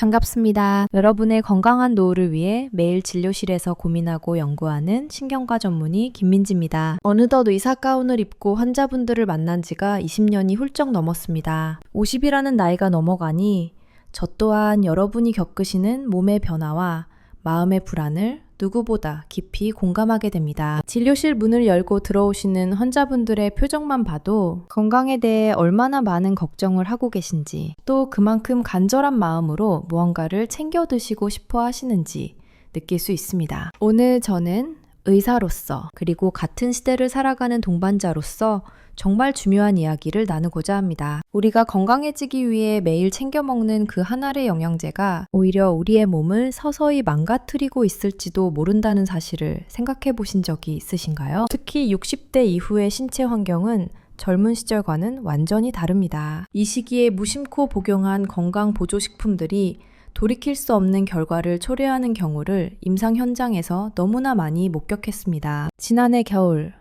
반갑습니다. 여러분의 건강한 노후를 위해 매일 진료실에서 고민하고 연구하는 신경과 전문의 김민지입니다. 어느덧 의사 가운을 입고 환자분들을 만난 지가 20년이 훌쩍 넘었습니다. 50이라는 나이가 넘어가니 저 또한 여러분이 겪으시는 몸의 변화와 마음의 불안을 누구보다 깊이 공감하게 됩니다. 진료실 문을 열고 들어오시는 환자분들의 표정만 봐도 건강에 대해 얼마나 많은 걱정을 하고 계신지, 또 그만큼 간절한 마음으로 무언가를 챙겨 드시고 싶어 하시는지 느낄 수 있습니다. 오늘 저는 의사로서, 그리고 같은 시대를 살아가는 동반자로서 정말 중요한 이야기를 나누고자 합니다. 우리가 건강해지기 위해 매일 챙겨 먹는 그 한 알의 영양제가 오히려 우리의 몸을 서서히 망가뜨리고 있을지도 모른다는 사실을 생각해 보신 적이 있으신가요? 특히 60대 이후의 신체 환경은 젊은 시절과는 완전히 다릅니다. 이 시기에 무심코 복용한 건강 보조식품들이 돌이킬 수 없는 결과를 초래하는 경우를 임상 현장에서 너무나 많이 목격했습니다. 지난해 겨울,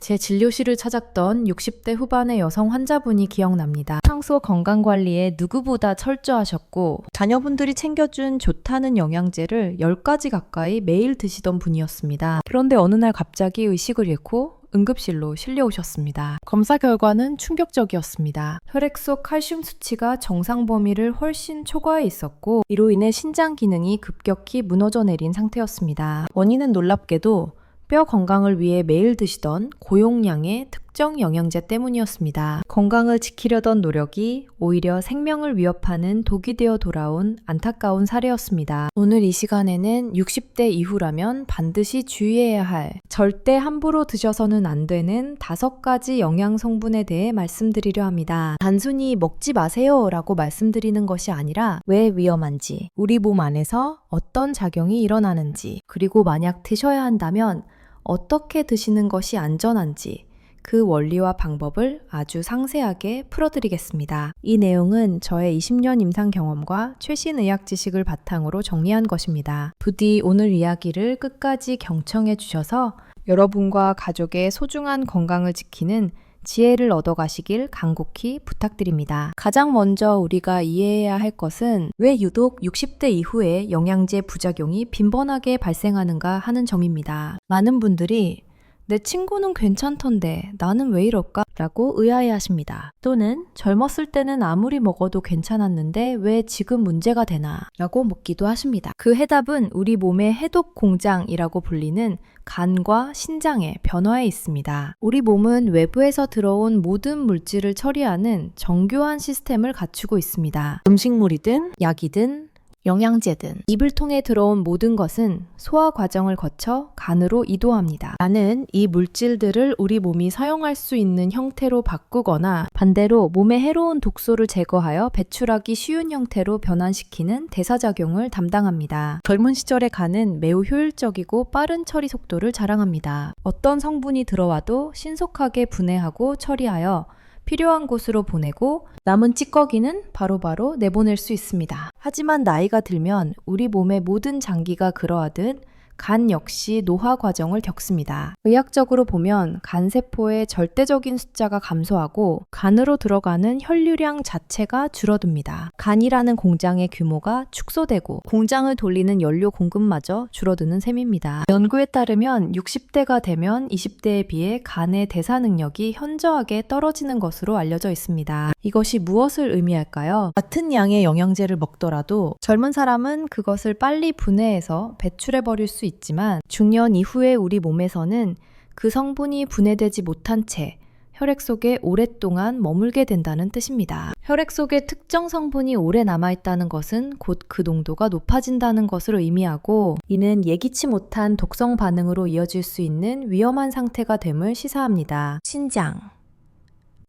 제 진료실을 찾았던 60대 후반의 여성 환자분이 기억납니다. 평소 건강관리에 누구보다 철저하셨고 자녀분들이 챙겨준 좋다는 영양제를 10가지 가까이 매일 드시던 분이었습니다. 그런데 어느 날 갑자기 의식을 잃고 응급실로 실려오셨습니다. 검사 결과는 충격적이었습니다. 혈액 속 칼슘 수치가 정상 범위를 훨씬 초과해 있었고, 이로 인해 신장 기능이 급격히 무너져 내린 상태였습니다. 원인은 놀랍게도 뼈 건강을 위해 매일 드시던 고용량의 특정 영양제 때문이었습니다. 건강을 지키려던 노력이 오히려 생명을 위협하는 독이 되어 돌아온 안타까운 사례였습니다. 오늘 이 시간에는 60대 이후라면 반드시 주의해야 할, 절대 함부로 드셔서는 안 되는 5가지 영양 성분에 대해 말씀드리려 합니다. 단순히 먹지 마세요 라고 말씀드리는 것이 아니라 왜 위험한지, 우리 몸 안에서 어떤 작용이 일어나는지, 그리고 만약 드셔야 한다면 어떻게 드시는 것이 안전한지, 그 원리와 방법을 아주 상세하게 풀어드리겠습니다. 이 내용은 저의 20년 임상 경험과 최신 의학 지식을 바탕으로 정리한 것입니다. 부디 오늘 이야기를 끝까지 경청해 주셔서 여러분과 가족의 소중한 건강을 지키는 지혜를 얻어가시길 간곡히 부탁드립니다. 가장 먼저 우리가 이해해야 할 것은 왜 유독 60대 이후에 영양제 부작용이 빈번하게 발생하는가 하는 점입니다. 많은 분들이 내 친구는 괜찮던데 나는 왜 이럴까? 라고 의아해하십니다. 또는 젊었을 때는 아무리 먹어도 괜찮았는데 왜 지금 문제가 되나? 라고 묻기도 하십니다. 그 해답은 우리 몸의 해독 공장이라고 불리는 간과 신장의 변화에 있습니다. 우리 몸은 외부에서 들어온 모든 물질을 처리하는 정교한 시스템을 갖추고 있습니다. 음식물이든 약이든 영양제든 입을 통해 들어온 모든 것은 소화 과정을 거쳐 간으로 이동합니다. 간은 이 물질들을 우리 몸이 사용할 수 있는 형태로 바꾸거나 반대로 몸에 해로운 독소를 제거하여 배출하기 쉬운 형태로 변환시키는 대사작용을 담당합니다. 젊은 시절의 간은 매우 효율적이고 빠른 처리 속도를 자랑합니다. 어떤 성분이 들어와도 신속하게 분해하고 처리하여 필요한 곳으로 보내고 남은 찌꺼기는 바로바로 내보낼 수 있습니다. 하지만 나이가 들면 우리 몸의 모든 장기가 그러하듯 간 역시 노화 과정을 겪습니다. 의학적으로 보면 간세포의 절대적인 숫자가 감소하고 간으로 들어가는 혈류량 자체가 줄어듭니다. 간이라는 공장의 규모가 축소되고 공장을 돌리는 연료 공급마저 줄어드는 셈입니다. 연구에 따르면 60대가 되면 20대에 비해 간의 대사 능력이 현저하게 떨어지는 것으로 알려져 있습니다. 이것이 무엇을 의미할까요? 같은 양의 영양제를 먹더라도 젊은 사람은 그것을 빨리 분해해서 배출해버릴 수 있지만 중년 이후에 우리 몸에서는 그 성분이 분해되지 못한 채 혈액 속에 오랫동안 머물게 된다는 뜻입니다. 혈액 속에 특정 성분이 오래 남아있다는 것은 곧 그 농도가 높아진다는 것을 의미하고, 이는 예기치 못한 독성 반응으로 이어질 수 있는 위험한 상태가 됨을 시사합니다. 신장,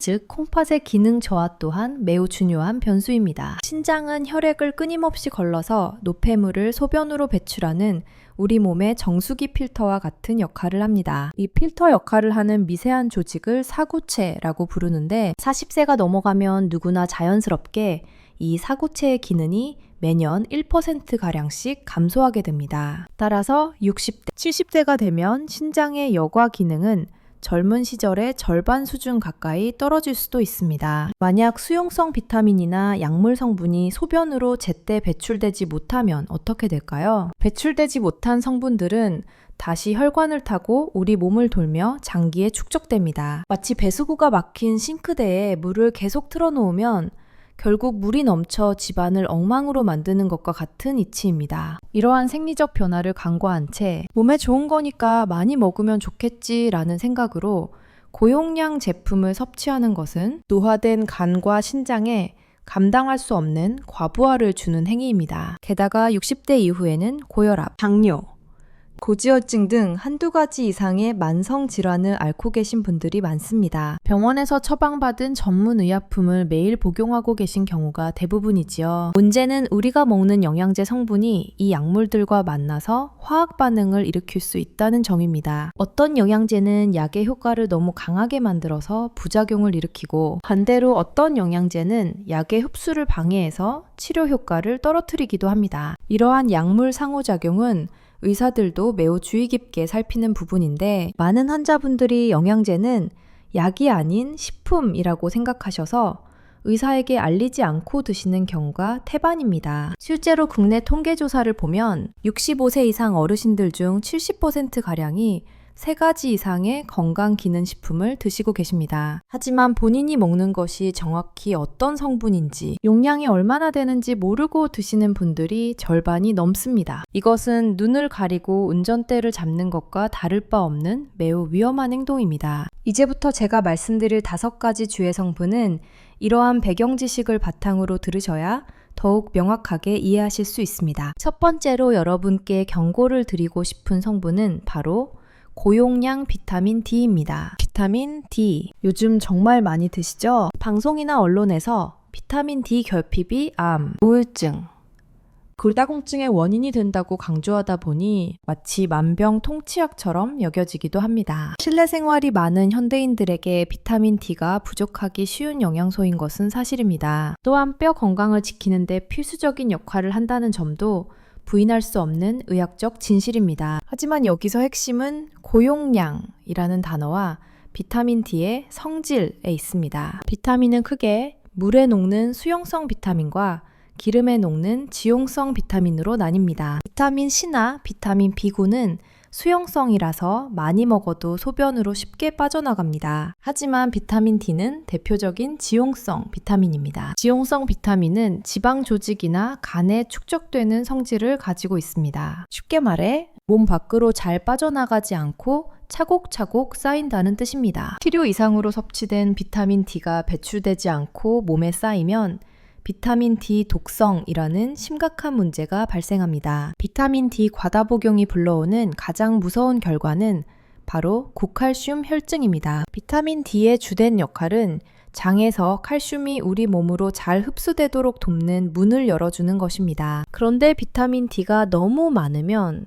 즉 콩팥의 기능 저하 또한 매우 중요한 변수입니다. 신장은 혈액을 끊임없이 걸러서 노폐물을 소변으로 배출하는 우리 몸의 정수기 필터와 같은 역할을 합니다. 이 필터 역할을 하는 미세한 조직을 사구체라고 부르는데 40세가 넘어가면 누구나 자연스럽게 이 사구체의 기능이 매년 1%가량씩 감소하게 됩니다. 따라서 60대, 70대가 되면 신장의 여과 기능은 젊은 시절의 절반 수준 가까이 떨어질 수도 있습니다. 만약 수용성 비타민이나 약물 성분이 소변으로 제때 배출되지 못하면 어떻게 될까요? 배출되지 못한 성분들은 다시 혈관을 타고 우리 몸을 돌며 장기에 축적됩니다. 마치 배수구가 막힌 싱크대에 물을 계속 틀어놓으면 결국 물이 넘쳐 집안을 엉망으로 만드는 것과 같은 이치입니다. 이러한 생리적 변화를 간과한 채 몸에 좋은 거니까 많이 먹으면 좋겠지라는 생각으로 고용량 제품을 섭취하는 것은 노화된 간과 신장에 감당할 수 없는 과부하를 주는 행위입니다. 게다가 60대 이후에는 고혈압, 당뇨, 고지혈증 등 한두 가지 이상의 만성 질환을 앓고 계신 분들이 많습니다. 병원에서 처방받은 전문 의약품을 매일 복용하고 계신 경우가 대부분이지요. 문제는 우리가 먹는 영양제 성분이 이 약물들과 만나서 화학 반응을 일으킬 수 있다는 점입니다. 어떤 영양제는 약의 효과를 너무 강하게 만들어서 부작용을 일으키고, 반대로 어떤 영양제는 약의 흡수를 방해해서 치료 효과를 떨어뜨리기도 합니다. 이러한 약물 상호작용은 의사들도 매우 주의 깊게 살피는 부분인데, 많은 환자분들이 영양제는 약이 아닌 식품이라고 생각하셔서 의사에게 알리지 않고 드시는 경우가 태반입니다. 실제로 국내 통계조사를 보면 65세 이상 어르신들 중 70%가량이 3가지 이상의 건강기능식품을 드시고 계십니다. 하지만 본인이 먹는 것이 정확히 어떤 성분인지, 용량이 얼마나 되는지 모르고 드시는 분들이 절반이 넘습니다. 이것은 눈을 가리고 운전대를 잡는 것과 다를 바 없는 매우 위험한 행동입니다. 이제부터 제가 말씀드릴 5가지 주의 성분은 이러한 배경 지식을 바탕으로 들으셔야 더욱 명확하게 이해하실 수 있습니다. 첫 번째로 여러분께 경고를 드리고 싶은 성분은 바로 고용량 비타민 D입니다. 비타민 D, 요즘 정말 많이 드시죠? 방송이나 언론에서 비타민 D 결핍이 암, 우울증, 골다공증의 원인이 된다고 강조하다 보니 마치 만병통치약처럼 여겨지기도 합니다. 실내 생활이 많은 현대인들에게 비타민 D가 부족하기 쉬운 영양소인 것은 사실입니다. 또한 뼈 건강을 지키는 데 필수적인 역할을 한다는 점도 부인할 수 없는 의학적 진실입니다. 하지만 여기서 핵심은 고용량이라는 단어와 비타민 D의 성질에 있습니다. 비타민은 크게 물에 녹는 수용성 비타민과 기름에 녹는 지용성 비타민으로 나뉩니다. 비타민 C나 비타민 B9는 수용성이라서 많이 먹어도 소변으로 쉽게 빠져나갑니다. 하지만 비타민 D는 대표적인 지용성 비타민입니다. 지용성 비타민은 지방 조직이나 간에 축적되는 성질을 가지고 있습니다. 쉽게 말해 몸 밖으로 잘 빠져나가지 않고 차곡차곡 쌓인다는 뜻입니다. 필요 이상으로 섭취된 비타민 D가 배출되지 않고 몸에 쌓이면 비타민 D 독성이라는 심각한 문제가 발생합니다. 비타민 D 과다 복용이 불러오는 가장 무서운 결과는 바로 고칼슘 혈증입니다. 비타민 D의 주된 역할은 장에서 칼슘이 우리 몸으로 잘 흡수되도록 돕는 문을 열어주는 것입니다. 그런데 비타민 D가 너무 많으면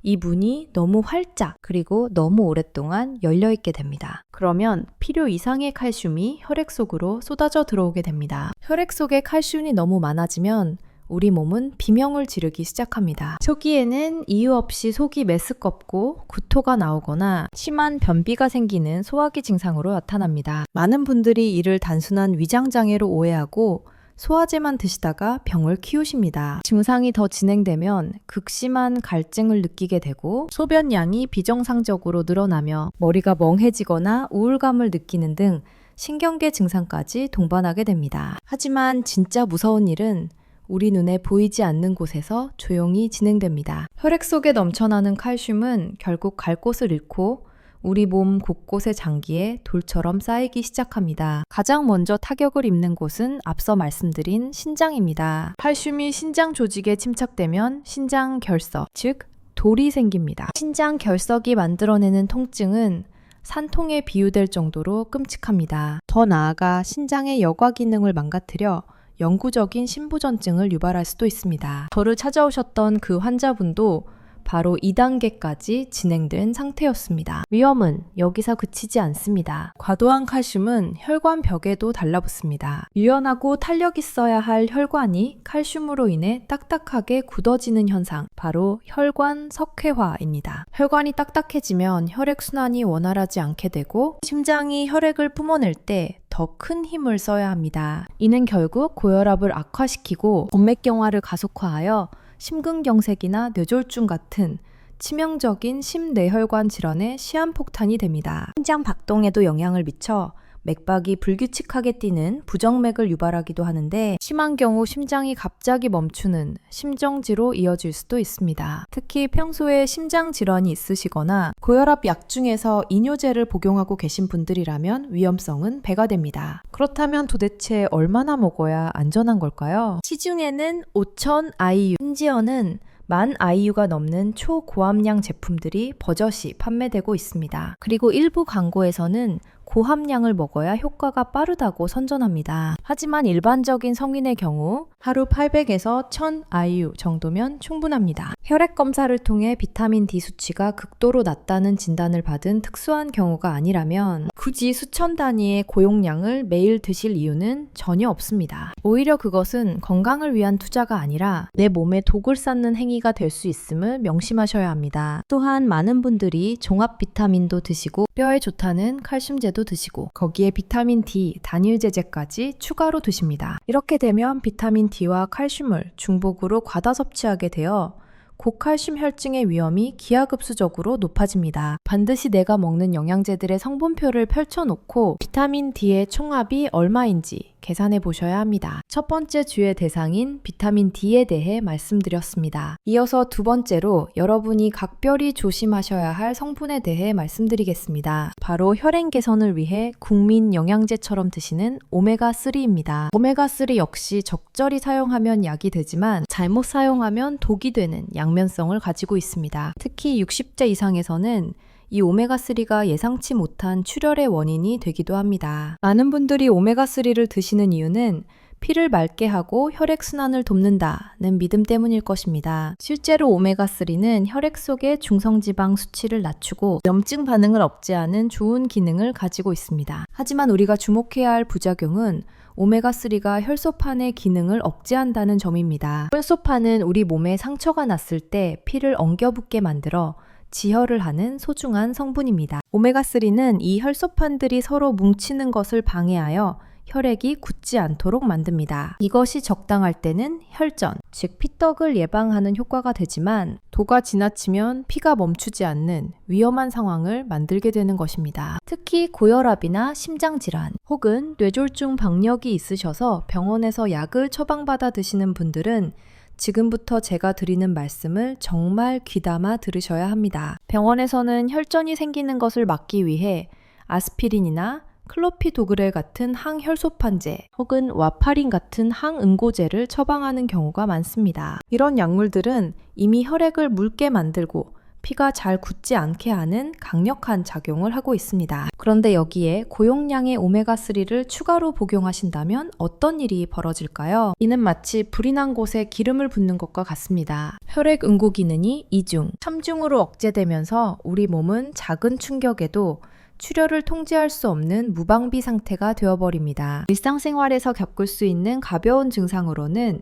이 문이 너무 활짝 그리고 너무 오랫동안 열려있게 됩니다. 그러면 필요 이상의 칼슘이 혈액 속으로 쏟아져 들어오게 됩니다. 혈액 속에 칼슘이 너무 많아지면 우리 몸은 비명을 지르기 시작합니다. 초기에는 이유 없이 속이 메스껍고 구토가 나오거나 심한 변비가 생기는 소화기 증상으로 나타납니다. 많은 분들이 이를 단순한 위장장애로 오해하고 소화제만 드시다가 병을 키우십니다. 증상이 더 진행되면 극심한 갈증을 느끼게 되고 소변량이 비정상적으로 늘어나며 머리가 멍해지거나 우울감을 느끼는 등 신경계 증상까지 동반하게 됩니다. 하지만 진짜 무서운 일은 우리 눈에 보이지 않는 곳에서 조용히 진행됩니다. 혈액 속에 넘쳐나는 칼슘은 결국 갈 곳을 잃고 우리 몸 곳곳의 장기에 돌처럼 쌓이기 시작합니다. 가장 먼저 타격을 입는 곳은 앞서 말씀드린 신장입니다. 칼슘이 신장 조직에 침착되면 신장 결석, 즉 돌이 생깁니다. 신장 결석이 만들어내는 통증은 산통에 비유될 정도로 끔찍합니다. 더 나아가 신장의 여과 기능을 망가뜨려 영구적인 심부전증을 유발할 수도 있습니다. 저를 찾아오셨던 그 환자분도 바로 2단계까지 진행된 상태였습니다. 위험은 여기서 그치지 않습니다. 과도한 칼슘은 혈관 벽에도 달라붙습니다. 유연하고 탄력 있어야 할 혈관이 칼슘으로 인해 딱딱하게 굳어지는 현상, 바로 혈관 석회화입니다. 혈관이 딱딱해지면 혈액순환이 원활하지 않게 되고 심장이 혈액을 뿜어낼 때 더 큰 힘을 써야 합니다. 이는 결국 고혈압을 악화시키고 동맥경화를 가속화하여 심근경색이나 뇌졸중 같은 치명적인 심뇌혈관 질환의 시한폭탄이 됩니다. 심장 박동에도 영향을 미쳐 맥박이 불규칙하게 뛰는 부정맥을 유발하기도 하는데 심한 경우 심장이 갑자기 멈추는 심정지로 이어질 수도 있습니다. 특히 평소에 심장 질환이 있으시거나 고혈압 약 중에서 이뇨제를 복용하고 계신 분들이라면 위험성은 배가 됩니다. 그렇다면 도대체 얼마나 먹어야 안전한 걸까요? 시중에는 5,000 IU, 심지어는 10,000 IU가 넘는 초고함량 제품들이 버젓이 판매되고 있습니다. 그리고 일부 광고에서는 고함량을 먹어야 효과가 빠르다고 선전합니다. 하지만 일반적인 성인의 경우 하루 800에서 1000 IU 정도면 충분합니다. 혈액 검사를 통해 비타민 D 수치가 극도로 낮다는 진단을 받은 특수한 경우가 아니라면 굳이 수천 단위의 고용량을 매일 드실 이유는 전혀 없습니다. 오히려 그것은 건강을 위한 투자가 아니라 내 몸에 독을 쌓는 행위가 될 수 있음을 명심하셔야 합니다. 또한 많은 분들이 종합 비타민도 드시고 뼈에 좋다는 칼슘제도 드시고 거기에 비타민 D 단일 제제까지 추가로 드십니다. 이렇게 되면 비타민 D와 칼슘을 중복으로 과다 섭취하게 되어 고칼슘 혈증의 위험이 기하급수적으로 높아집니다. 반드시 내가 먹는 영양제들의 성분표를 펼쳐놓고 비타민 D의 총합이 얼마인지 계산해 보셔야 합니다. 첫 번째 주의 대상인 비타민 D에 대해 말씀드렸습니다. 이어서 두 번째로 여러분이 각별히 조심하셔야 할 성분에 대해 말씀드리겠습니다. 바로 혈행 개선을 위해 국민 영양제처럼 드시는 오메가3입니다. 오메가3 역시 적절히 사용하면 약이 되지만 잘못 사용하면 독이 되는 양면성을 가지고 있습니다. 특히 60대 이상에서는 이 오메가3가 예상치 못한 출혈의 원인이 되기도 합니다. 많은 분들이 오메가3를 드시는 이유는 피를 맑게 하고 혈액순환을 돕는다는 믿음 때문일 것입니다. 실제로 오메가3는 혈액 속의 중성지방 수치를 낮추고 염증 반응을 억제하는 좋은 기능을 가지고 있습니다. 하지만 우리가 주목해야 할 부작용은 오메가3가 혈소판의 기능을 억제한다는 점입니다. 혈소판은 우리 몸에 상처가 났을 때 피를 엉겨붙게 만들어 지혈을 하는 소중한 성분입니다. 오메가3는 이 혈소판들이 서로 뭉치는 것을 방해하여 혈액이 굳지 않도록 만듭니다. 이것이 적당할 때는 혈전, 즉 피떡을 예방하는 효과가 되지만 도가 지나치면 피가 멈추지 않는 위험한 상황을 만들게 되는 것입니다. 특히 고혈압이나 심장질환 혹은 뇌졸중 병력이 있으셔서 병원에서 약을 처방받아 드시는 분들은 지금부터 제가 드리는 말씀을 정말 귀담아 들으셔야 합니다. 병원에서는 혈전이 생기는 것을 막기 위해 아스피린이나 클로피도그렐 같은 항혈소판제 혹은 와파린 같은 항응고제를 처방하는 경우가 많습니다. 이런 약물들은 이미 혈액을 묽게 만들고 피가 잘 굳지 않게 하는 강력한 작용을 하고 있습니다. 그런데 여기에 고용량의 오메가3를 추가로 복용하신다면 어떤 일이 벌어질까요? 이는 마치 불이 난 곳에 기름을 붓는 것과 같습니다. 혈액 응고 기능이 2중, 3중으로 억제되면서 우리 몸은 작은 충격에도 출혈을 통제할 수 없는 무방비 상태가 되어버립니다. 일상생활에서 겪을 수 있는 가벼운 증상으로는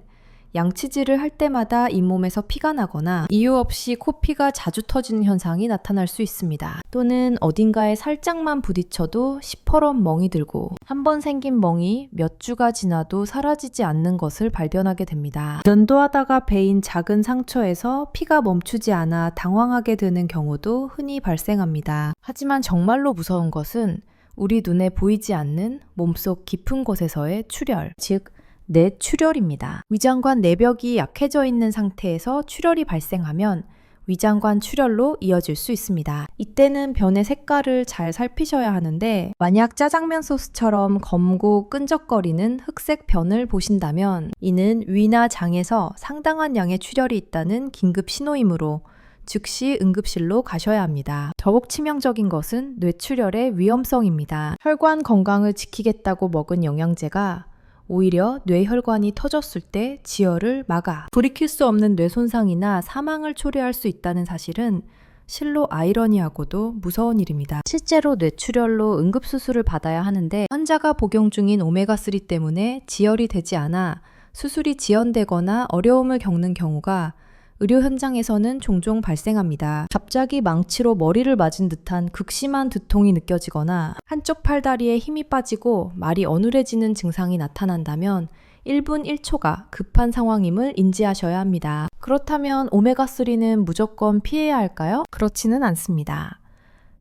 양치질을 할 때마다 잇몸에서 피가 나거나 이유 없이 코피가 자주 터지는 현상이 나타날 수 있습니다. 또는 어딘가에 살짝만 부딪혀도 시퍼런 멍이 들고 한 번 생긴 멍이 몇 주가 지나도 사라지지 않는 것을 발견하게 됩니다. 면도하다가 베인 작은 상처에서 피가 멈추지 않아 당황하게 되는 경우도 흔히 발생합니다. 하지만 정말로 무서운 것은 우리 눈에 보이지 않는 몸속 깊은 곳에서의 출혈, 즉 뇌출혈입니다. 위장관 내벽이 약해져 있는 상태에서 출혈이 발생하면 위장관 출혈로 이어질 수 있습니다. 이때는 변의 색깔을 잘 살피셔야 하는데 만약 짜장면 소스처럼 검고 끈적거리는 흑색 변을 보신다면 이는 위나 장에서 상당한 양의 출혈이 있다는 긴급 신호이므로 즉시 응급실로 가셔야 합니다. 더욱 치명적인 것은 뇌출혈의 위험성입니다. 혈관 건강을 지키겠다고 먹은 영양제가 오히려 뇌혈관이 터졌을 때 지혈을 막아 돌이킬 수 없는 뇌 손상이나 사망을 초래할 수 있다는 사실은 실로 아이러니하고도 무서운 일입니다. 실제로 뇌출혈로 응급수술을 받아야 하는데 환자가 복용 중인 오메가3 때문에 지혈이 되지 않아 수술이 지연되거나 어려움을 겪는 경우가 의료 현장에서는 종종 발생합니다. 갑자기 망치로 머리를 맞은 듯한 극심한 두통이 느껴지거나 한쪽 팔다리에 힘이 빠지고 말이 어눌해지는 증상이 나타난다면 1분 1초가 급한 상황임을 인지하셔야 합니다. 그렇다면 오메가3는 무조건 피해야 할까요? 그렇지는 않습니다.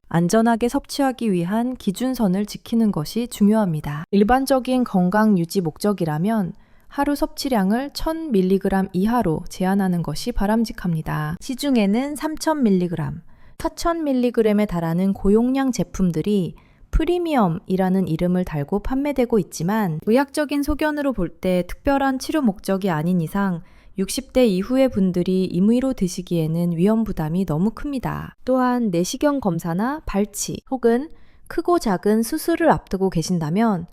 안전하게 섭취하기 위한 기준선을 지키는 것이 중요합니다. 일반적인 건강 유지 목적이라면 하루 섭취량을 1000mg 이하로 제한하는 것이 바람직합니다. 시중에는 3000mg, 4000mg에 달하는 고용량 제품들이 프리미엄이라는 이름을 달고 판매되고 있지만 의학적인 소견으로 볼 때 특별한 치료 목적이 아닌 이상 60대 이후의 분들이 임의로 드시기에는 위험 부담이 너무 큽니다. 또한 내시경 검사나 발치 혹은 크고 작은 수술을 앞두고 계신다면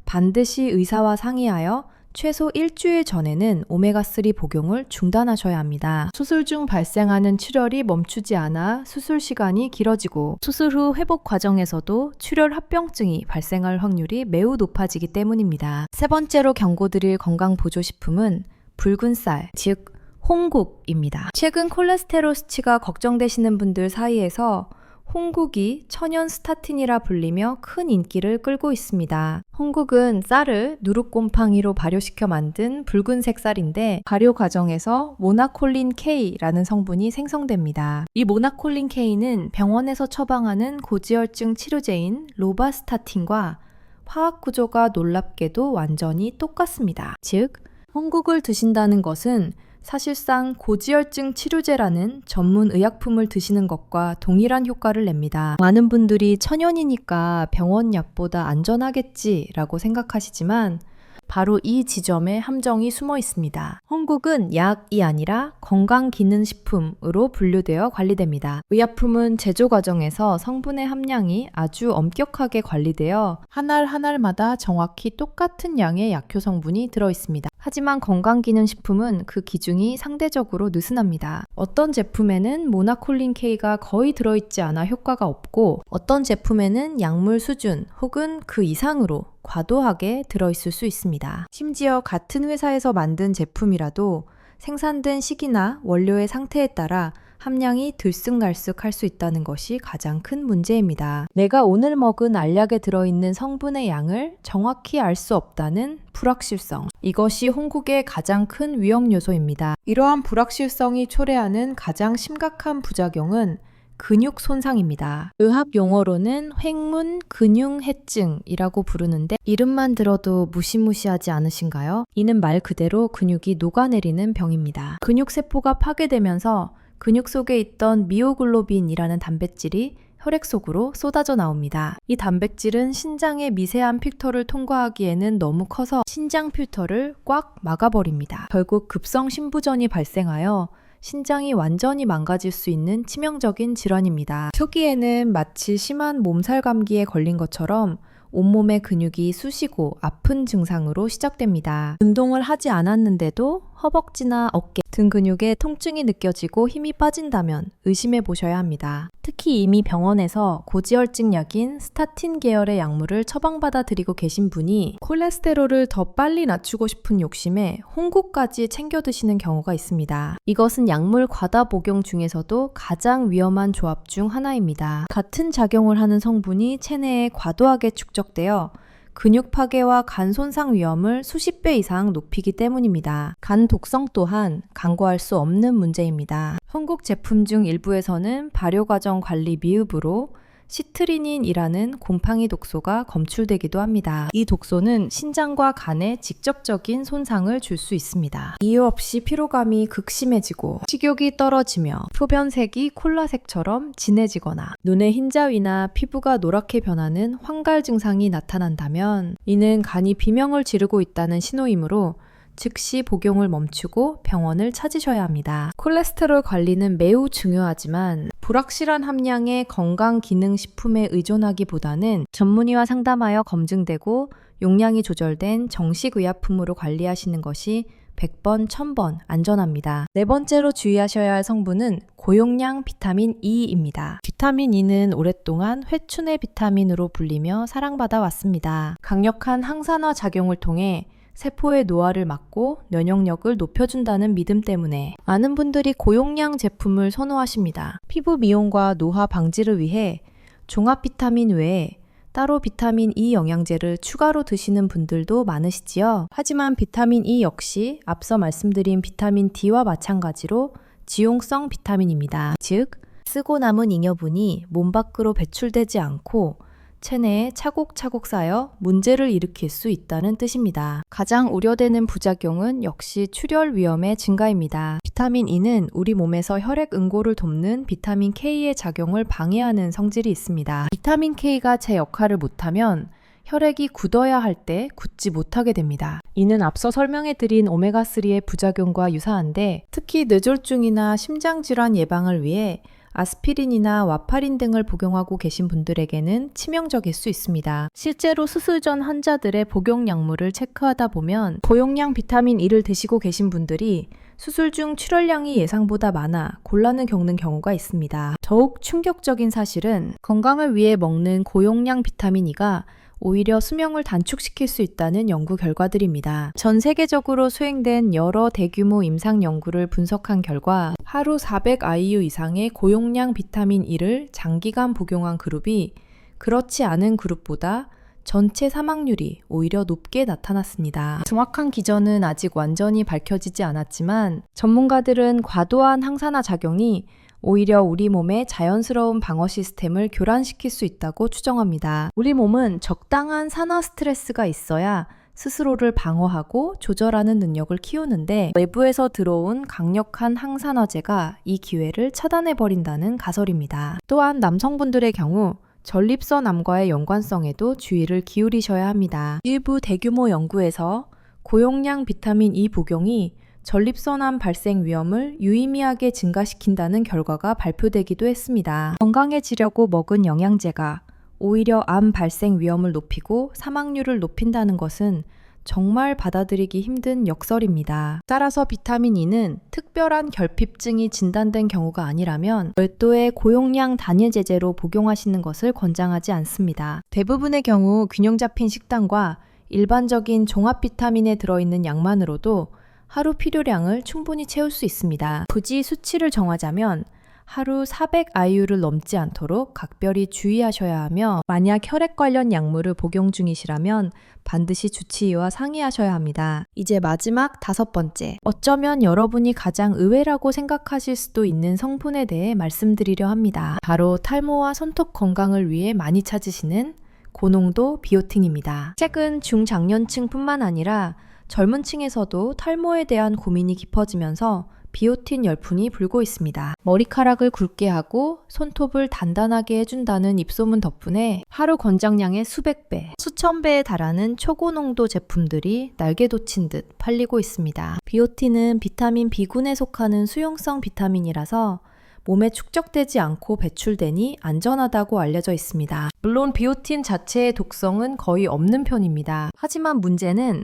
반드시 의사와 상의하여 최소 일주일 전에는 오메가3 복용을 중단하셔야 합니다. 수술 중 발생하는 출혈이 멈추지 않아 수술 시간이 길어지고 수술 후 회복 과정에서도 출혈 합병증이 발생할 확률이 매우 높아지기 때문입니다. 세 번째로 경고드릴 건강보조식품은 붉은 쌀, 즉 홍국입니다. 최근 콜레스테롤 수치가 걱정되시는 분들 사이에서 홍국이 천연 스타틴이라 불리며 큰 인기를 끌고 있습니다. 홍국은 쌀을 누룩곰팡이로 발효시켜 만든 붉은색 쌀인데 발효 과정에서 모나콜린 K라는 성분이 생성됩니다. 이 모나콜린 K는 병원에서 처방하는 고지혈증 치료제인 로바스타틴과 화학 구조가 놀랍게도 완전히 똑같습니다. 즉, 홍국을 드신다는 것은 사실상 고지혈증 치료제라는 전문 의약품을 드시는 것과 동일한 효과를 냅니다. 많은 분들이 천연이니까 병원 약보다 안전하겠지라고 생각하시지만 바로 이 지점에 함정이 숨어 있습니다. 홍국은 약이 아니라 건강기능식품으로 분류되어 관리됩니다. 의약품은 제조 과정에서 성분의 함량이 아주 엄격하게 관리되어 한 알 한 알마다 정확히 똑같은 양의 약효 성분이 들어있습니다. 하지만 건강기능식품은 그 기준이 상대적으로 느슨합니다. 어떤 제품에는 모나콜린 K가 거의 들어있지 않아 효과가 없고 어떤 제품에는 약물 수준 혹은 그 이상으로 과도하게 들어있을 수 있습니다. 심지어 같은 회사에서 만든 제품이라도 생산된 시기나 원료의 상태에 따라 함량이 들쑥날쑥할 수 있다는 것이 가장 큰 문제입니다. 내가 오늘 먹은 알약에 들어있는 성분의 양을 정확히 알 수 없다는 불확실성. 이것이 홍국의 가장 큰 위험 요소입니다. 이러한 불확실성이 초래하는 가장 심각한 부작용은 근육 손상입니다. 의학 용어로는 횡문 근육해증이라고 부르는데 이름만 들어도 무시무시하지 않으신가요? 이는 말 그대로 근육이 녹아내리는 병입니다. 근육세포가 파괴되면서 근육 속에 있던 미오글로빈이라는 단백질이 혈액 속으로 쏟아져 나옵니다. 이 단백질은 신장의 미세한 필터를 통과하기에는 너무 커서 신장 필터를 꽉 막아버립니다. 결국 급성 신부전이 발생하여 신장이 완전히 망가질 수 있는 치명적인 질환입니다. 초기에는 마치 심한 몸살 감기에 걸린 것처럼 온몸의 근육이 쑤시고 아픈 증상으로 시작됩니다. 운동을 하지 않았는데도 허벅지나 어깨 등 근육에 통증이 느껴지고 힘이 빠진다면 의심해 보셔야 합니다. 특히 이미 병원에서 고지혈증 약인 스타틴 계열의 약물을 처방받아 드리고 계신 분이 콜레스테롤을 더 빨리 낮추고 싶은 욕심에 홍국까지 챙겨 드시는 경우가 있습니다. 이것은 약물 과다 복용 중에서도 가장 위험한 조합 중 하나입니다. 같은 작용을 하는 성분이 체내에 과도하게 축적되어 근육 파괴와 간 손상 위험을 수십 배 이상 높이기 때문입니다. 간 독성 또한 간과할 수 없는 문제입니다. 홍국 제품 중 일부에서는 발효 과정 관리 미흡으로 시트리닌이라는 곰팡이 독소가 검출되기도 합니다. 이 독소는 신장과 간에 직접적인 손상을 줄 수 있습니다. 이유 없이 피로감이 극심해지고 식욕이 떨어지며 소변색이 콜라색처럼 진해지거나 눈의 흰자위나 피부가 노랗게 변하는 황갈 증상이 나타난다면 이는 간이 비명을 지르고 있다는 신호이므로 즉시 복용을 멈추고 병원을 찾으셔야 합니다. 콜레스테롤 관리는 매우 중요하지만 불확실한 함량의 건강기능식품에 의존하기보다는 전문의와 상담하여 검증되고 용량이 조절된 정식 의약품으로 관리하시는 것이 100번, 1000번 안전합니다. 네 번째로 주의하셔야 할 성분은 고용량 비타민 E입니다. 비타민 E는 오랫동안 회춘의 비타민으로 불리며 사랑받아 왔습니다. 강력한 항산화 작용을 통해 세포의 노화를 막고 면역력을 높여준다는 믿음 때문에 많은 분들이 고용량 제품을 선호하십니다. 피부 미용과 노화 방지를 위해 종합 비타민 외에 따로 비타민 E 영양제를 추가로 드시는 분들도 많으시지요. 하지만 비타민 E 역시 앞서 말씀드린 비타민 D와 마찬가지로 지용성 비타민입니다. 즉, 쓰고 남은 잉여분이 몸 밖으로 배출되지 않고 체내에 차곡차곡 쌓여 문제를 일으킬 수 있다는 뜻입니다. 가장 우려되는 부작용은 역시 출혈 위험의 증가입니다. 비타민 E는 우리 몸에서 혈액 응고를 돕는 비타민 K의 작용을 방해하는 성질이 있습니다. 비타민 K가 제 역할을 못하면 혈액이 굳어야 할 때 굳지 못하게 됩니다. 이는 앞서 설명해드린 오메가3의 부작용과 유사한데 특히 뇌졸중이나 심장질환 예방을 위해 아스피린이나 와파린 등을 복용하고 계신 분들에게는 치명적일 수 있습니다. 실제로 수술 전 환자들의 복용 약물을 체크하다 보면 고용량 비타민 E를 드시고 계신 분들이 수술 중 출혈량이 예상보다 많아 곤란을 겪는 경우가 있습니다. 더욱 충격적인 사실은 건강을 위해 먹는 고용량 비타민 E가 오히려 수명을 단축시킬 수 있다는 연구 결과들입니다. 전 세계적으로 수행된 여러 대규모 임상 연구를 분석한 결과 하루 400IU 이상의 고용량 비타민 E를 장기간 복용한 그룹이 그렇지 않은 그룹보다 전체 사망률이 오히려 높게 나타났습니다. 정확한 기전은 아직 완전히 밝혀지지 않았지만 전문가들은 과도한 항산화 작용이 오히려 우리 몸의 자연스러운 방어 시스템을 교란시킬 수 있다고 추정합니다. 우리 몸은 적당한 산화 스트레스가 있어야 스스로를 방어하고 조절하는 능력을 키우는데 외부에서 들어온 강력한 항산화제가 이 기회를 차단해버린다는 가설입니다. 또한 남성분들의 경우 전립선암과의 연관성에도 주의를 기울이셔야 합니다. 일부 대규모 연구에서 고용량 비타민 E 복용이 전립선암 발생 위험을 유의미하게 증가시킨다는 결과가 발표되기도 했습니다. 건강해지려고 먹은 영양제가 오히려 암 발생 위험을 높이고 사망률을 높인다는 것은 정말 받아들이기 힘든 역설입니다. 따라서 비타민 E는 특별한 결핍증이 진단된 경우가 아니라면 별도의 고용량 단일 제제로 복용하시는 것을 권장하지 않습니다. 대부분의 경우 균형 잡힌 식단과 일반적인 종합 비타민에 들어있는 양만으로도 하루 필요량을 충분히 채울 수 있습니다. 굳이 수치를 정하자면 하루 400IU를 넘지 않도록 각별히 주의하셔야 하며 만약 혈액 관련 약물을 복용 중이시라면 반드시 주치의와 상의하셔야 합니다. 이제 마지막 5번째, 어쩌면 여러분이 가장 의외라고 생각하실 수도 있는 성분에 대해 말씀드리려 합니다. 바로 탈모와 손톱 건강을 위해 많이 찾으시는 고농도 비오틴입니다. 최근 중장년층뿐만 아니라 젊은 층에서도 탈모에 대한 고민이 깊어지면서 비오틴 열풍이 불고 있습니다. 머리카락을 굵게 하고 손톱을 단단하게 해준다는 입소문 덕분에 하루 권장량의 수백 배, 수천 배에 달하는 초고농도 제품들이 날개 돋친 듯 팔리고 있습니다. 비오틴은 비타민 B군에 속하는 수용성 비타민이라서 몸에 축적되지 않고 배출되니 안전하다고 알려져 있습니다. 물론 비오틴 자체의 독성은 거의 없는 편입니다. 하지만 문제는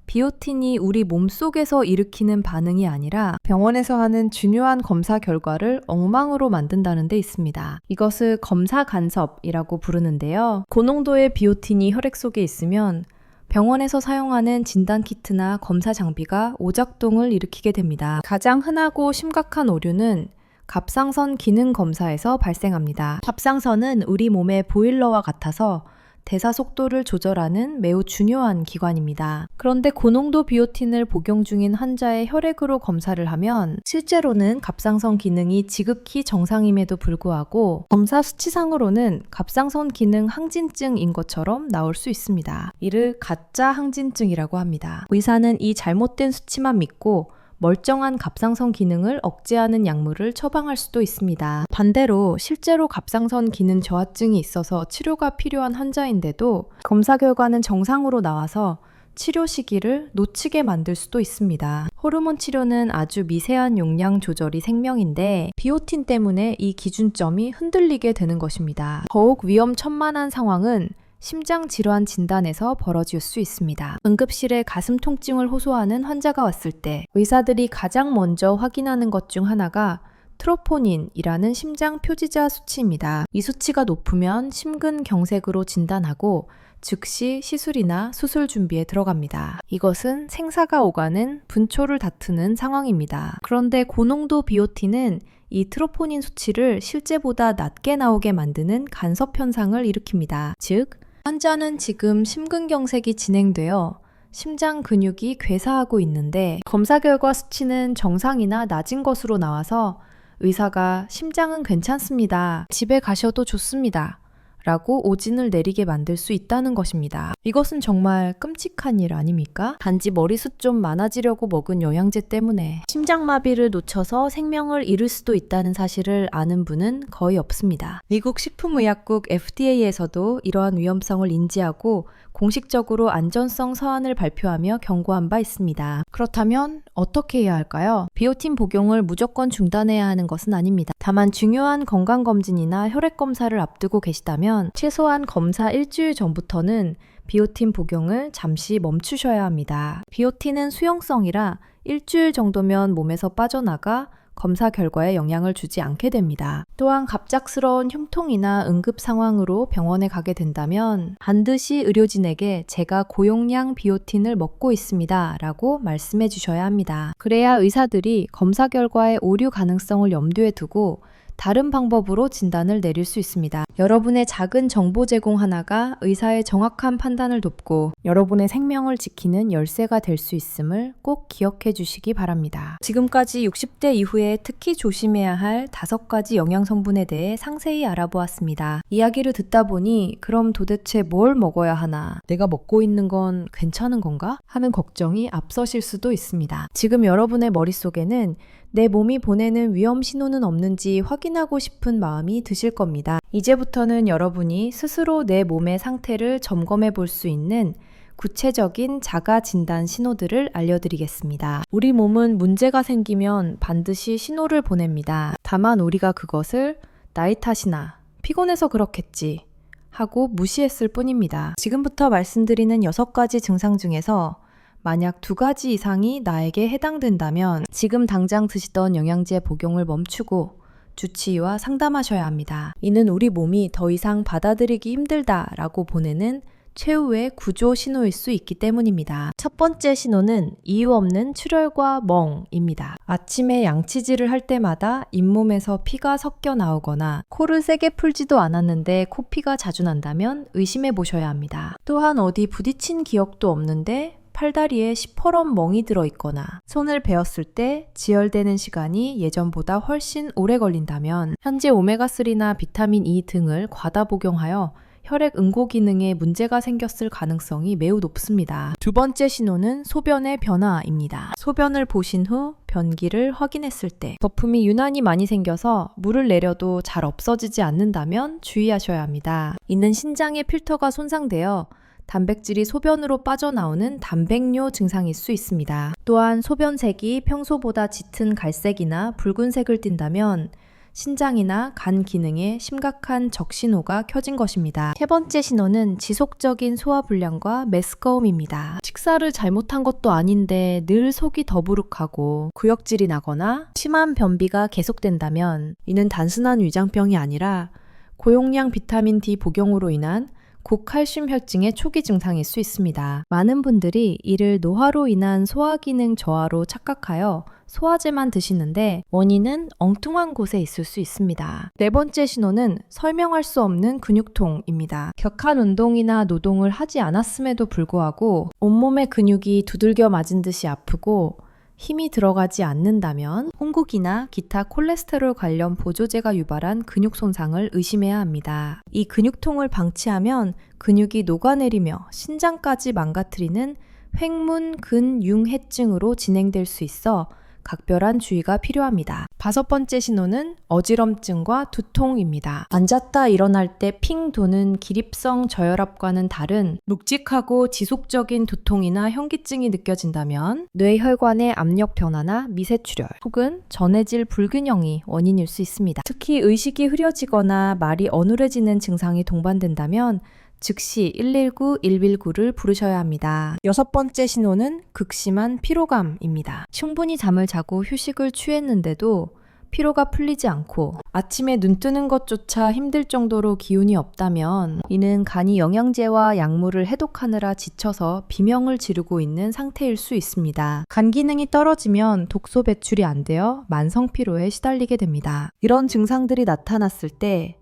비오틴이 우리 몸속에서 일으키는 반응이 아니라 병원에서 하는 중요한 검사 결과를 엉망으로 만든다는 데 있습니다. 이것을 검사 간섭이라고 부르는데요. 고농도의 비오틴이 혈액 속에 있으면 병원에서 사용하는 진단 키트나 검사 장비가 오작동을 일으키게 됩니다. 가장 흔하고 심각한 오류는 갑상선 기능 검사에서 발생합니다. 갑상선은 우리 몸의 보일러와 같아서 대사 속도를 조절하는 매우 중요한 기관입니다. 그런데 고농도 비오틴을 복용 중인 환자의 혈액으로 검사를 하면 실제로는 갑상선 기능이 지극히 정상임에도 불구하고 검사 수치상으로는 갑상선 기능 항진증인 것처럼 나올 수 있습니다. 이를 가짜 항진증이라고 합니다. 의사는 이 잘못된 수치만 믿고 멀쩡한 갑상선 기능을 억제하는 약물을 처방할 수도 있습니다. 반대로 실제로 갑상선 기능 저하증이 있어서 치료가 필요한 환자인데도 검사 결과는 정상으로 나와서 치료 시기를 놓치게 만들 수도 있습니다. 호르몬 치료는 아주 미세한 용량 조절이 생명인데 비오틴 때문에 이 기준점이 흔들리게 되는 것입니다. 더욱 위험천만한 상황은 심장 질환 진단에서 벌어질 수 있습니다. 응급실에 가슴 통증을 호소하는 환자가 왔을 때 의사들이 가장 먼저 확인하는 것 중 하나가 트로포닌이라는 심장 표지자 수치입니다. 이 수치가 높으면 심근경색으로 진단하고 즉시 시술이나 수술 준비에 들어갑니다. 이것은 생사가 오가는 분초를 다투는 상황입니다. 그런데 고농도 비오틴은 이 트로포닌 수치를 실제보다 낮게 나오게 만드는 간섭 현상을 일으킵니다. 즉, 환자는 지금 심근경색이 진행되어 심장 근육이 괴사하고 있는데 검사 결과 수치는 정상이나 낮은 것으로 나와서 의사가 심장은 괜찮습니다. 집에 가셔도 좋습니다. 라고 오진을 내리게 만들 수 있다는 것입니다. 이것은 정말 끔찍한 일 아닙니까? 단지 머리숱 좀 많아지려고 먹은 영양제 때문에 심장마비를 놓쳐서 생명을 잃을 수도 있다는 사실을 아는 분은 거의 없습니다. 미국 식품의약국 FDA에서도 이러한 위험성을 인지하고 공식적으로 안전성 서한을 발표하며 경고한 바 있습니다. 그렇다면 어떻게 해야 할까요? 비오틴 복용을 무조건 중단해야 하는 것은 아닙니다. 다만 중요한 건강검진이나 혈액검사를 앞두고 계시다면 최소한 검사 일주일 전부터는 비오틴 복용을 잠시 멈추셔야 합니다. 비오틴은 수용성이라 일주일 정도면 몸에서 빠져나가 검사 결과에 영향을 주지 않게 됩니다. 또한 갑작스러운 흉통이나 응급 상황으로 병원에 가게 된다면 반드시 의료진에게 제가 고용량 비오틴을 먹고 있습니다 라고 말씀해 주셔야 합니다. 그래야 의사들이 검사 결과의 오류 가능성을 염두에 두고 다른 방법으로 진단을 내릴 수 있습니다. 여러분의 작은 정보 제공 하나가 의사의 정확한 판단을 돕고 여러분의 생명을 지키는 열쇠가 될 수 있음을 꼭 기억해 주시기 바랍니다. 지금까지 60대 이후에 특히 조심해야 할 5가지 영양 성분에 대해 상세히 알아보았습니다. 이야기를 듣다 보니 그럼 도대체 뭘 먹어야 하나? 내가 먹고 있는 건 괜찮은 건가? 하는 걱정이 앞서실 수도 있습니다. 지금 여러분의 머릿속에는 내 몸이 보내는 위험 신호는 없는지 확인하고 싶은 마음이 드실 겁니다. 이제부터는 여러분이 스스로 내 몸의 상태를 점검해 볼 수 있는 구체적인 자가 진단 신호들을 알려드리겠습니다. 우리 몸은 문제가 생기면 반드시 신호를 보냅니다. 다만 우리가 그것을 나이 탓이나 피곤해서 그렇겠지 하고 무시했을 뿐입니다. 지금부터 말씀드리는 6가지 증상 중에서 만약 2가지 이상이 나에게 해당된다면 지금 당장 드시던 영양제 복용을 멈추고 주치의와 상담하셔야 합니다. 이는 우리 몸이 더 이상 받아들이기 힘들다라고 보내는 최후의 구조 신호일 수 있기 때문입니다. 첫 번째 신호는 이유 없는 출혈과 멍입니다. 아침에 양치질을 할 때마다 잇몸에서 피가 섞여 나오거나 코를 세게 풀지도 않았는데 코피가 자주 난다면 의심해 보셔야 합니다. 또한 어디 부딪힌 기억도 없는데 팔다리에 시퍼런 멍이 들어있거나 손을 베었을 때 지혈되는 시간이 예전보다 훨씬 오래 걸린다면 현재 오메가3나 비타민 E 등을 과다 복용하여 혈액 응고 기능에 문제가 생겼을 가능성이 매우 높습니다. 2번째 신호는 소변의 변화입니다. 소변을 보신 후 변기를 확인했을 때 거품이 유난히 많이 생겨서 물을 내려도 잘 없어지지 않는다면 주의하셔야 합니다. 이는 신장의 필터가 손상되어 단백질이 소변으로 빠져나오는 단백뇨 증상일 수 있습니다. 또한 소변색이 평소보다 짙은 갈색이나 붉은색을 띈다면 신장이나 간 기능에 심각한 적신호가 켜진 것입니다. 3번째 신호는 지속적인 소화불량과 메스꺼움입니다. 식사를 잘못한 것도 아닌데 늘 속이 더부룩하고 구역질이 나거나 심한 변비가 계속된다면 이는 단순한 위장병이 아니라 고용량 비타민 D 복용으로 인한 고칼슘 혈증의 초기 증상일 수 있습니다. 많은 분들이 이를 노화로 인한 소화기능 저하로 착각하여 소화제만 드시는데 원인은 엉뚱한 곳에 있을 수 있습니다. 4번째 신호는 설명할 수 없는 근육통입니다. 격한 운동이나 노동을 하지 않았음에도 불구하고 온몸의 근육이 두들겨 맞은 듯이 아프고 힘이 들어가지 않는다면 홍국이나 기타 콜레스테롤 관련 보조제가 유발한 근육 손상을 의심해야 합니다. 이 근육통을 방치하면 근육이 녹아내리며 신장까지 망가뜨리는 횡문근융해증으로 진행될 수 있어 각별한 주의가 필요합니다. 5번째 신호는 어지럼증과 두통입니다. 앉았다 일어날 때 핑 도는 기립성 저혈압과는 다른 묵직하고 지속적인 두통이나 현기증이 느껴진다면 뇌혈관의 압력 변화나 미세출혈 혹은 전해질 불균형이 원인일 수 있습니다. 특히 의식이 흐려지거나 말이 어눌해지는 증상이 동반된다면 즉시 119, 119를 부르셔야 합니다. 6번째 신호는 극심한 피로감입니다. 충분히 잠을 자고 휴식을 취했는데도 피로가 풀리지 않고 아침에 눈 뜨는 것조차 힘들 정도로 기운이 없다면 이는 간이 영양제와 약물을 해독하느라 지쳐서 비명을 지르고 있는 상태일 수 있습니다. 간 기능이 떨어지면 독소 배출이 안 되어 만성 피로에 시달리게 됩니다. 이런 증상들이 나타났을 때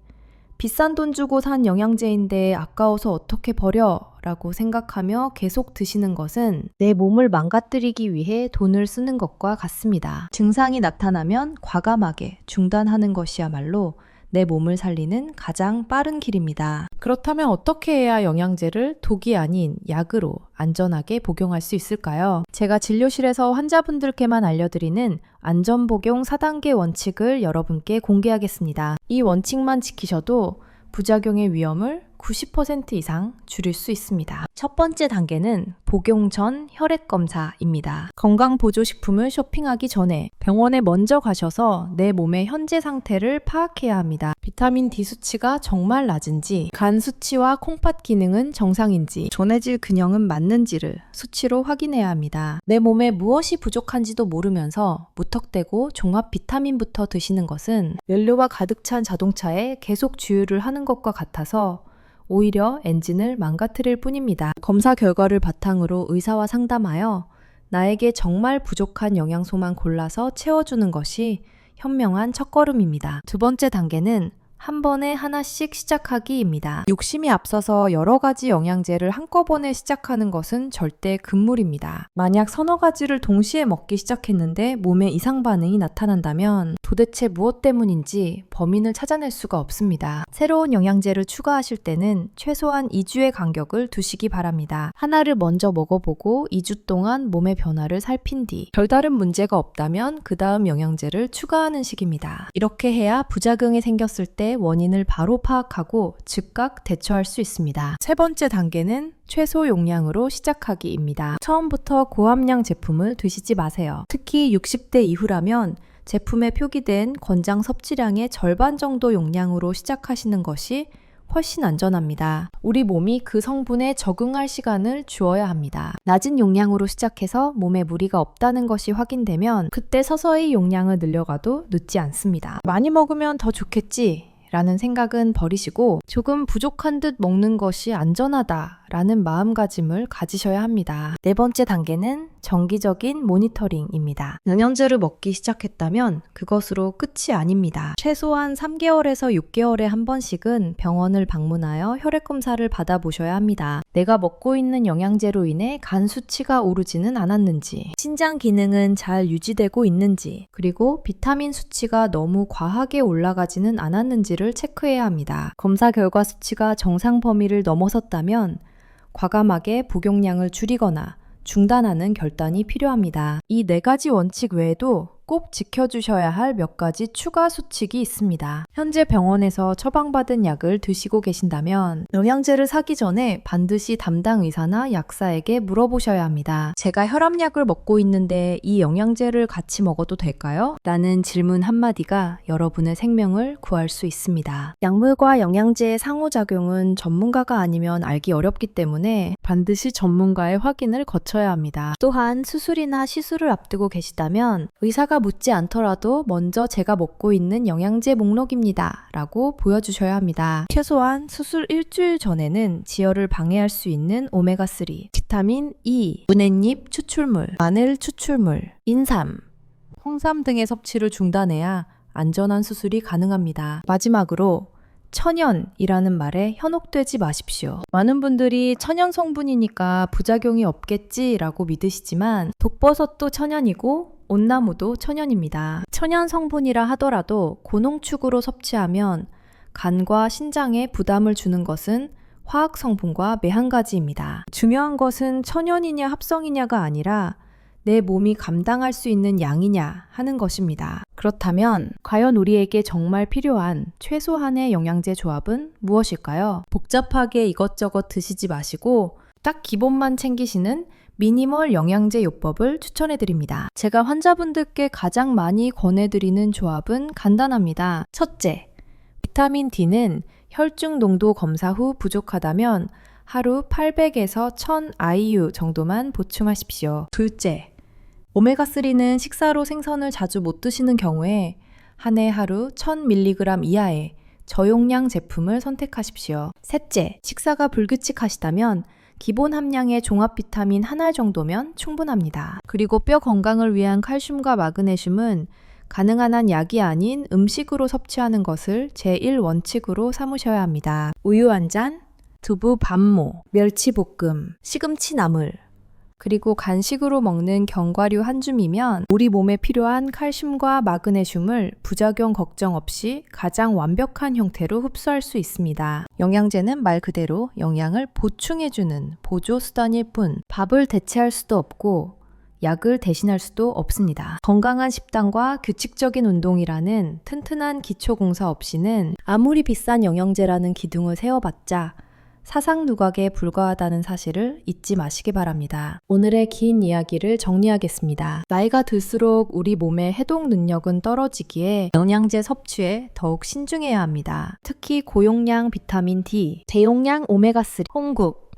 비싼 돈 주고 산 영양제인데 아까워서 어떻게 버려? 라고 생각하며 계속 드시는 것은 내 몸을 망가뜨리기 위해 돈을 쓰는 것과 같습니다. 증상이 나타나면 과감하게 중단하는 것이야말로 내 몸을 살리는 가장 빠른 길입니다. 그렇다면 어떻게 해야 영양제를 독이 아닌 약으로 안전하게 복용할 수 있을까요? 제가 진료실에서 환자분들께만 알려드리는 안전복용 4단계 원칙을 여러분께 공개하겠습니다. 이 원칙만 지키셔도 부작용의 위험을 90% 이상 줄일 수 있습니다. 첫 번째 단계는 복용 전 혈액 검사입니다. 건강보조식품을 쇼핑하기 전에 병원에 먼저 가셔서 내 몸의 현재 상태를 파악해야 합니다. 비타민 D 수치가 정말 낮은지, 간 수치와 콩팥 기능은 정상인지, 전해질 균형은 맞는지를 수치로 확인해야 합니다. 내 몸에 무엇이 부족한지도 모르면서 무턱대고 종합 비타민부터 드시는 것은 연료가 가득 찬 자동차에 계속 주유를 하는 것과 같아서 오히려 엔진을 망가뜨릴 뿐입니다. 검사 결과를 바탕으로 의사와 상담하여 나에게 정말 부족한 영양소만 골라서 채워주는 것이 현명한 첫걸음입니다. 두 번째 단계는 한 번에 하나씩 시작하기입니다. 욕심이 앞서서 여러 가지 영양제를 한꺼번에 시작하는 것은 절대 금물입니다. 만약 서너 가지를 동시에 먹기 시작했는데 몸에 이상 반응이 나타난다면 도대체 무엇 때문인지 범인을 찾아낼 수가 없습니다. 새로운 영양제를 추가하실 때는 최소한 2주의 간격을 두시기 바랍니다. 하나를 먼저 먹어보고 2주 동안 몸의 변화를 살핀 뒤 별다른 문제가 없다면 그 다음 영양제를 추가하는 식입니다. 이렇게 해야 부작용이 생겼을 때 원인을 바로 파악하고 즉각 대처할 수 있습니다. 세 번째 단계는 최소 용량으로 시작하기입니다. 처음부터 고함량 제품을 드시지 마세요. 특히 60대 이후라면 제품에 표기된 권장 섭취량의 절반 정도 용량으로 시작하시는 것이 훨씬 안전합니다. 우리 몸이 그 성분에 적응할 시간을 주어야 합니다. 낮은 용량으로 시작해서 몸에 무리가 없다는 것이 확인되면 그때 서서히 용량을 늘려가도 늦지 않습니다. 많이 먹으면 더 좋겠지 라는 생각은 버리시고 조금 부족한 듯 먹는 것이 안전하다라는 마음가짐을 가지셔야 합니다. 네 번째 단계는 정기적인 모니터링입니다. 영양제를 먹기 시작했다면 그것으로 끝이 아닙니다. 최소한 3개월에서 6개월에 한 번씩은 병원을 방문하여 혈액검사를 받아보셔야 합니다. 내가 먹고 있는 영양제로 인해 간 수치가 오르지는 않았는지, 신장 기능은 잘 유지되고 있는지, 그리고 비타민 수치가 너무 과하게 올라가지는 않았는지를 체크해야 합니다. 검사 결과 수치가 정상 범위를 넘어섰다면 과감하게 복용량을 줄이거나 중단하는 결단이 필요합니다. 이 4가지 원칙 외에도 꼭 지켜주셔야 할 몇 가지 추가 수칙이 있습니다. 현재 병원에서 처방받은 약을 드시고 계신다면 영양제를 사기 전에 반드시 담당 의사나 약사에게 물어보셔야 합니다. 제가 혈압약을 먹고 있는데 이 영양제를 같이 먹어도 될까요? 라는 질문 한마디가 여러분의 생명을 구할 수 있습니다. 약물과 영양제의 상호작용은 전문가가 아니면 알기 어렵기 때문에 반드시 전문가의 확인을 거쳐야 합니다. 또한 수술이나 시술을 앞두고 계시다면 의사가 묻지 않더라도 먼저 제가 먹고 있는 영양제 목록입니다 라고 보여주셔야 합니다. 최소한 수술 일주일 전에는 지혈을 방해할 수 있는 오메가3, 비타민 E, 문햇잎 추출물, 마늘 추출물, 인삼, 홍삼 등의 섭취를 중단해야 안전한 수술이 가능합니다. 마지막으로 천연이라는 말에 현혹되지 마십시오. 많은 분들이 천연 성분이니까 부작용이 없겠지라고 믿으시지만 독버섯도 천연이고 온나무도 천연입니다. 천연 성분이라 하더라도 고농축으로 섭취하면 간과 신장에 부담을 주는 것은 화학 성분과 매한가지입니다. 중요한 것은 천연이냐 합성이냐가 아니라 내 몸이 감당할 수 있는 양이냐 하는 것입니다. 그렇다면 과연 우리에게 정말 필요한 최소한의 영양제 조합은 무엇일까요? 복잡하게 이것저것 드시지 마시고 딱 기본만 챙기시는 미니멀 영양제 요법을 추천해드립니다. 제가 환자분들께 가장 많이 권해드리는 조합은 간단합니다. 첫째, 비타민 D는 혈중 농도 검사 후 부족하다면 하루 800에서 1000 IU 정도만 보충하십시오. 둘째, 오메가3는 식사로 생선을 자주 못 드시는 경우에 한 해 하루 1000mg 이하의 저용량 제품을 선택하십시오. 셋째, 식사가 불규칙하시다면 기본 함량의 종합 비타민 한 알 정도면 충분합니다. 그리고 뼈 건강을 위한 칼슘과 마그네슘은 가능한 한 약이 아닌 음식으로 섭취하는 것을 제1원칙으로 삼으셔야 합니다. 우유 한 잔, 두부 반모, 멸치볶음, 시금치 나물, 그리고 간식으로 먹는 견과류 한 줌이면 우리 몸에 필요한 칼슘과 마그네슘을 부작용 걱정 없이 가장 완벽한 형태로 흡수할 수 있습니다. 영양제는 말 그대로 영양을 보충해주는 보조 수단일 뿐 밥을 대체할 수도 없고 약을 대신할 수도 없습니다. 건강한 식단과 규칙적인 운동이라는 튼튼한 기초공사 없이는 아무리 비싼 영양제라는 기둥을 세워봤자 사상 누각에 불과하다는 사실을 잊지 마시기 바랍니다. 오늘의 긴 이야기를 정리하겠습니다. 나이가 들수록 우리 몸의 해독 능력은 떨어지기에 영양제 섭취에 더욱 신중해야 합니다. 특히 고용량 비타민 D, 대용량 오메가3, 홍국,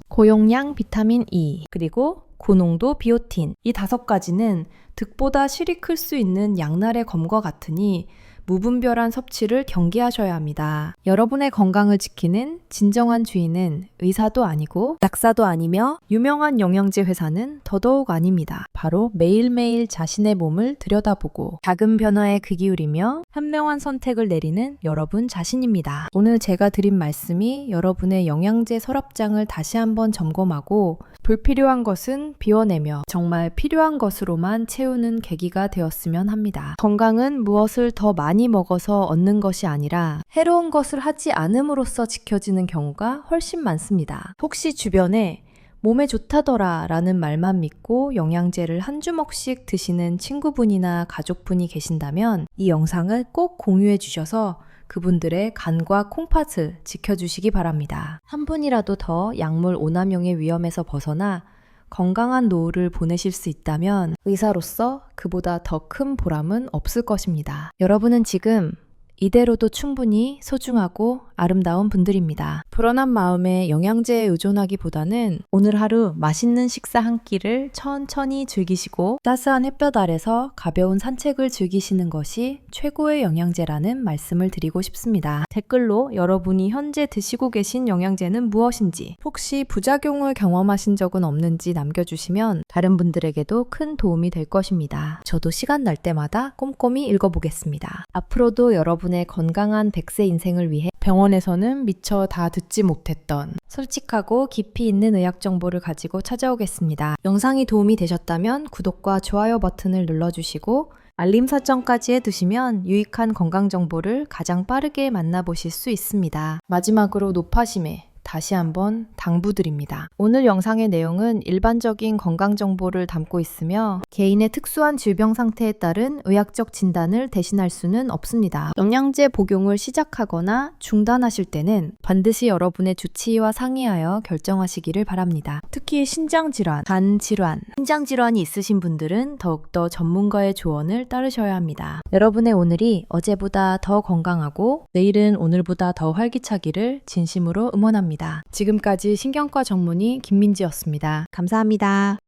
고용량 비타민 E, 그리고 고농도 비오틴. 이 5가지는 득보다 실이 클 수 있는 양날의 검과 같으니 무분별한 섭취를 경계하셔야 합니다. 여러분의 건강을 지키는 진정한 주인은 의사도 아니고 약사도 아니며 유명한 영양제 회사는 더더욱 아닙니다. 바로 매일매일 자신의 몸을 들여다보고 작은 변화에 귀 기울이며 현명한 선택을 내리는 여러분 자신입니다. 오늘 제가 드린 말씀이 여러분의 영양제 서랍장을 다시 한번 점검하고 불필요한 것은 비워내며 정말 필요한 것으로만 채우는 계기가 되었으면 합니다. 건강은 무엇을 더 많이 먹어서 얻는 것이 아니라 해로운 것을 하지 않음으로써 지켜지는 경우가 훨씬 많습니다. 혹시 주변에 몸에 좋다더라 라는 말만 믿고 영양제를 한 주먹씩 드시는 친구분이나 가족분이 계신다면 이 영상을 꼭 공유해 주셔서 그분들의 간과 콩팥을 지켜주시기 바랍니다. 한 분이라도 더 약물 오남용의 위험에서 벗어나 건강한 노후를 보내실 수 있다면 의사로서 그보다 더 큰 보람은 없을 것입니다. 여러분은 지금 이대로도 충분히 소중하고 아름다운 분들입니다. 불안한 마음에 영양제에 의존하기보다는 오늘 하루 맛있는 식사 한 끼를 천천히 즐기시고 따스한 햇볕 아래서 가벼운 산책을 즐기시는 것이 최고의 영양제라는 말씀을 드리고 싶습니다. 댓글로 여러분이 현재 드시고 계신 영양제는 무엇인지, 혹시 부작용을 경험하신 적은 없는지 남겨주시면 다른 분들에게도 큰 도움이 될 것입니다. 저도 시간 날 때마다 꼼꼼히 읽어보겠습니다. 앞으로도 여러분의 건강한 100세 인생을 위해 병원에서는 미처 다 듣지 못했던 솔직하고 깊이 있는 의학 정보를 가지고 찾아오겠습니다. 영상이 도움이 되셨다면 구독과 좋아요 버튼을 눌러주시고 알림 설정까지 해두시면 유익한 건강 정보를 가장 빠르게 만나보실 수 있습니다. 마지막으로 노파심에 다시 한번 당부드립니다. 오늘 영상의 내용은 일반적인 건강 정보를 담고 있으며 개인의 특수한 질병 상태에 따른 의학적 진단을 대신할 수는 없습니다. 영양제 복용을 시작하거나 중단하실 때는 반드시 여러분의 주치의와 상의하여 결정하시기를 바랍니다. 특히 신장질환, 간질환, 심장질환이 있으신 분들은 더욱더 전문가의 조언을 따르셔야 합니다. 여러분의 오늘이 어제보다 더 건강하고 내일은 오늘보다 더 활기차기를 진심으로 응원합니다. 지금까지 신경과 전문의 김민지였습니다. 감사합니다.